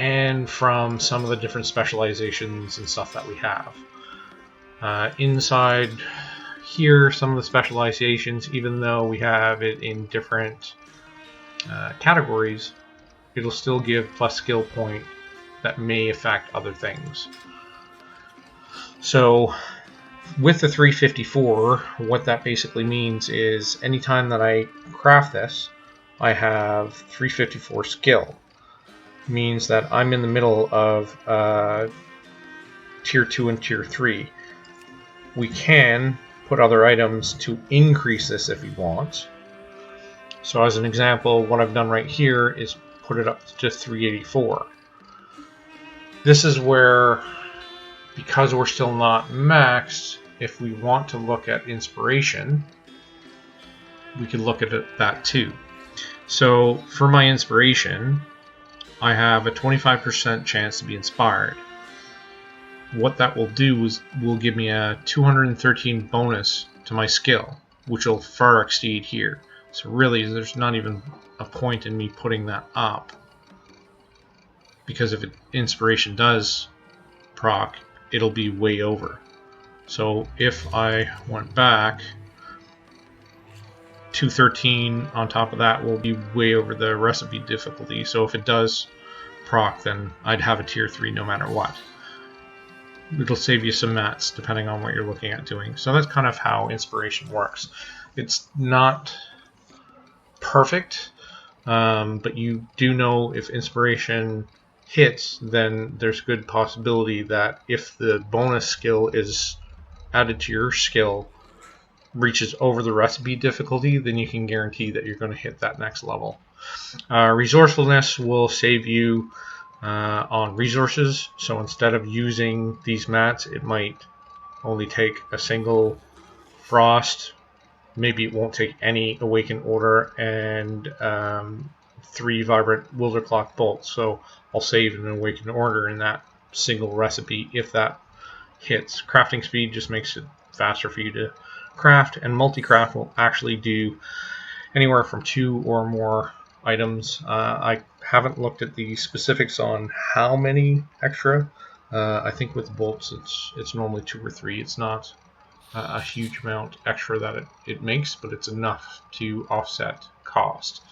and from some of the different specializations and stuff that we have. Inside here, some of the specializations, even though we have it in different categories, it'll still give plus skill point that may affect other things. So with the 354, what that basically means is anytime that I craft this, I have 354 skill. Means that I'm in the middle of tier 2 and tier 3. We can put other items to increase this if we want. So as an example, what I've done right here is put it up to 384. This is where, because we're still not maxed, if we want to look at inspiration, we can look at that too. So for my inspiration, I have a 25% chance to be inspired. What that will do is will give me a 213 bonus to my skill, which will far exceed here. So really, there's not even a point in me putting that up, because if inspiration does proc, it'll be way over. So if I went back, 213 on top of that will be way over the recipe difficulty. So if it does proc, then I'd have a tier 3 no matter what. It'll save you some mats depending on what you're looking at doing. So that's kind of how inspiration works. It's not perfect, but you do know if inspiration hits, then there's good possibility that if the bonus skill is added to your skill reaches over the recipe difficulty, then you can guarantee that you're going to hit that next level. Resourcefulness will save you on resources, so instead of using these mats, it might only take a single frost, maybe it won't take any awaken order, and 3 vibrant wildercloth bolts. So I'll save an awaken order in that single recipe if that hits. Crafting speed just makes it faster for you to craft, and multi-craft will actually do anywhere from 2 or more items. I haven't looked at the specifics on how many extra. I think with bolts it's normally 2 or 3. It's not a huge amount extra that it makes, but it's enough to offset cost.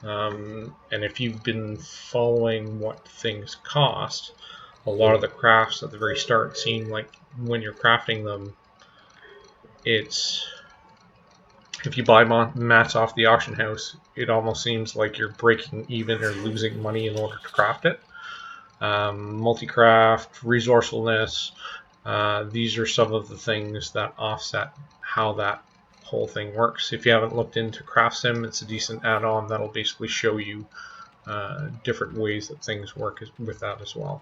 And if you've been following what things cost, a lot of the crafts at the very start seem like when you're crafting them, it's, if you buy mats off the auction house, it almost seems like you're breaking even or losing money in order to craft it. Multi-craft, resourcefulness, these are some of the things that offset how that whole thing works. If you haven't looked into Craft Sim, it's a decent add-on that'll basically show you different ways that things work with that as well.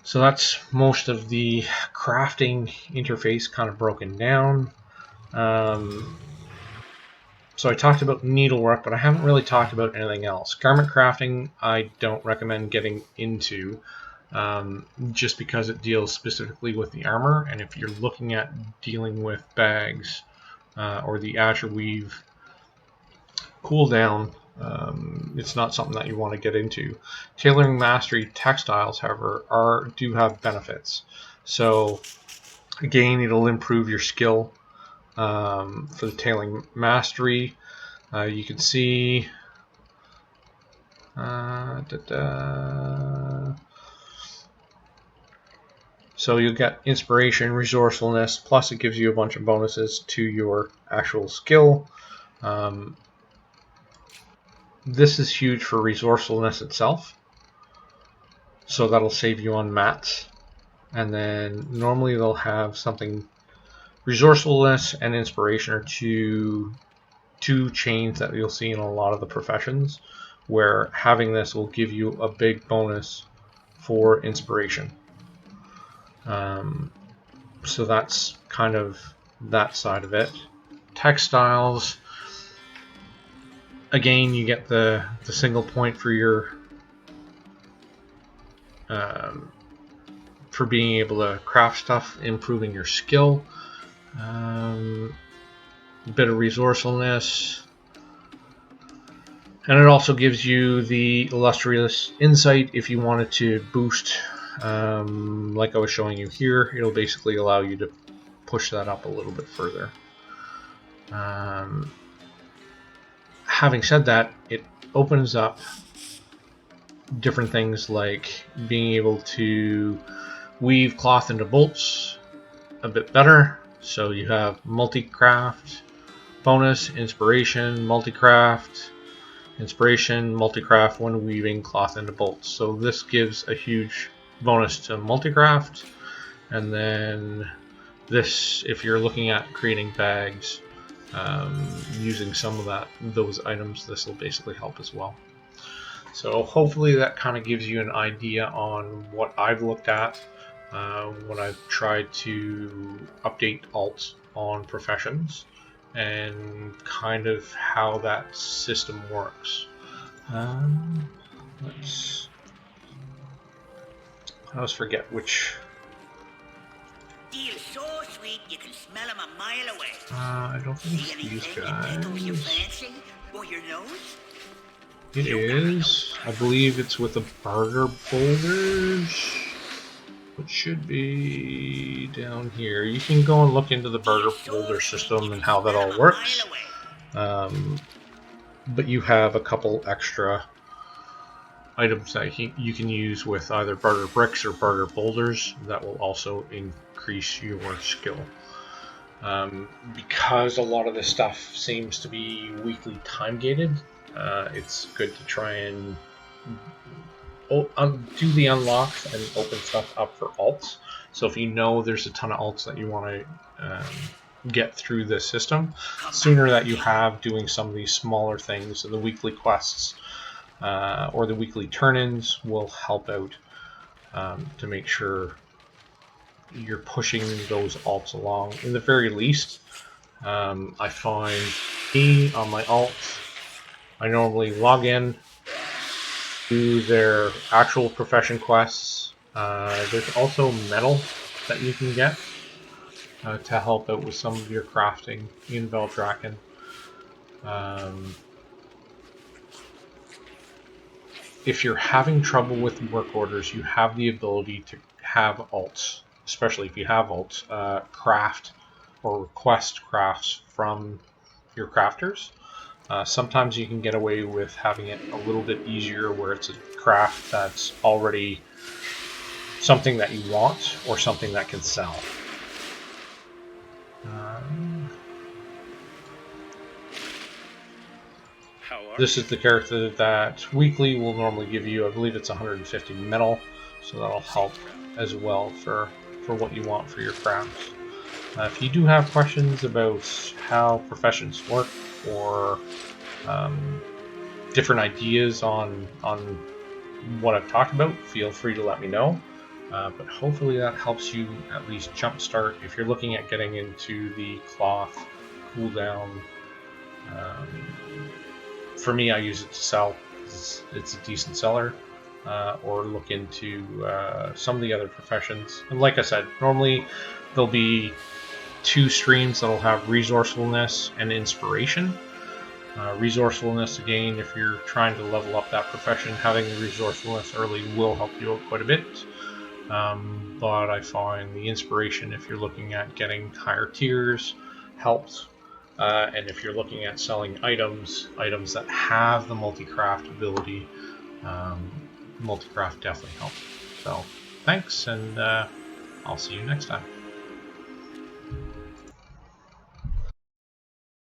So that's most of the crafting interface kind of broken down. So I talked about needlework, but I haven't really talked about anything else. Garment crafting, I don't recommend getting into, just because it deals specifically with the armor, and if you're looking at dealing with bags or the Azure Weave cooldown, it's not something that you want to get into. Tailoring Mastery textiles, however, do have benefits. So again, it'll improve your skill for the Tailoring Mastery. You can see so you'll get inspiration, resourcefulness, plus it gives you a bunch of bonuses to your actual skill. This is huge for resourcefulness itself, so that'll save you on mats. And then normally they'll have something, resourcefulness and inspiration are two chains that you'll see in a lot of the professions, where having this will give you a big bonus for inspiration. So that's kind of that side of it. Textiles, again, you get the single point for your for being able to craft stuff, improving your skill. A bit of resourcefulness. And it also gives you the illustrious insight if you wanted to boost, like I was showing you here. It'll basically allow you to push that up a little bit further. Having said that, it opens up different things like being able to weave cloth into bolts a bit better. So you have multi-craft bonus, inspiration, multi-craft, inspiration, multi-craft when weaving cloth into bolts. So this gives a huge bonus to multi-craft. And then this, if you're looking at creating bags, using some of those items, this will basically help as well. So hopefully that kind of gives you an idea on what I've looked at when I've tried to update alts on professions, and kind of how that system works. I always forget which. Deal's so sweet you can smell him a mile away. I don't think it's these guys. Your fancy or your nose? It is. I believe it's with the burger boulders. It should be down here. You can go and look into the burger boulder system and how that all works. But you have a couple extra items that you can use with either burger bricks or burger boulders that will also increase your skill. Because a lot of this stuff seems to be weekly time gated, it's good to try and do the unlocks and open stuff up for alts. So if you know there's a ton of alts that you want to get through this system, sooner that you have doing some of these smaller things, the weekly quests or the weekly turn-ins will help out to make sure you're pushing those alts along. In the very least, I find on my alts, I normally log in, do their actual profession quests. There's also metal that you can get to help out with some of your crafting in Veldraken. If you're having trouble with work orders, you have the ability to have alts, especially if you have alts, craft or request crafts from your crafters. Sometimes you can get away with having it a little bit easier where it's a craft that's already something that you want or something that can sell. This is the character that weekly will normally give you, I believe it's 150 metal, so that'll help as well for what you want for your crafts. If you do have questions about how professions work or different ideas on what I've talked about, feel free to let me know. But hopefully that helps you at least jumpstart if you're looking at getting into the cloth cooldown. For me, I use it to sell. It's a decent seller. Or look into some of the other professions. And like I said, normally there'll be 2 streams that'll have resourcefulness and inspiration. Resourcefulness, again, if you're trying to level up that profession, having the resourcefulness early will help you out quite a bit. But I find the inspiration, if you're looking at getting higher tiers, helps. And if you're looking at selling items that have the multi-craft ability, multi-craft definitely helps. So thanks, and I'll see you next time.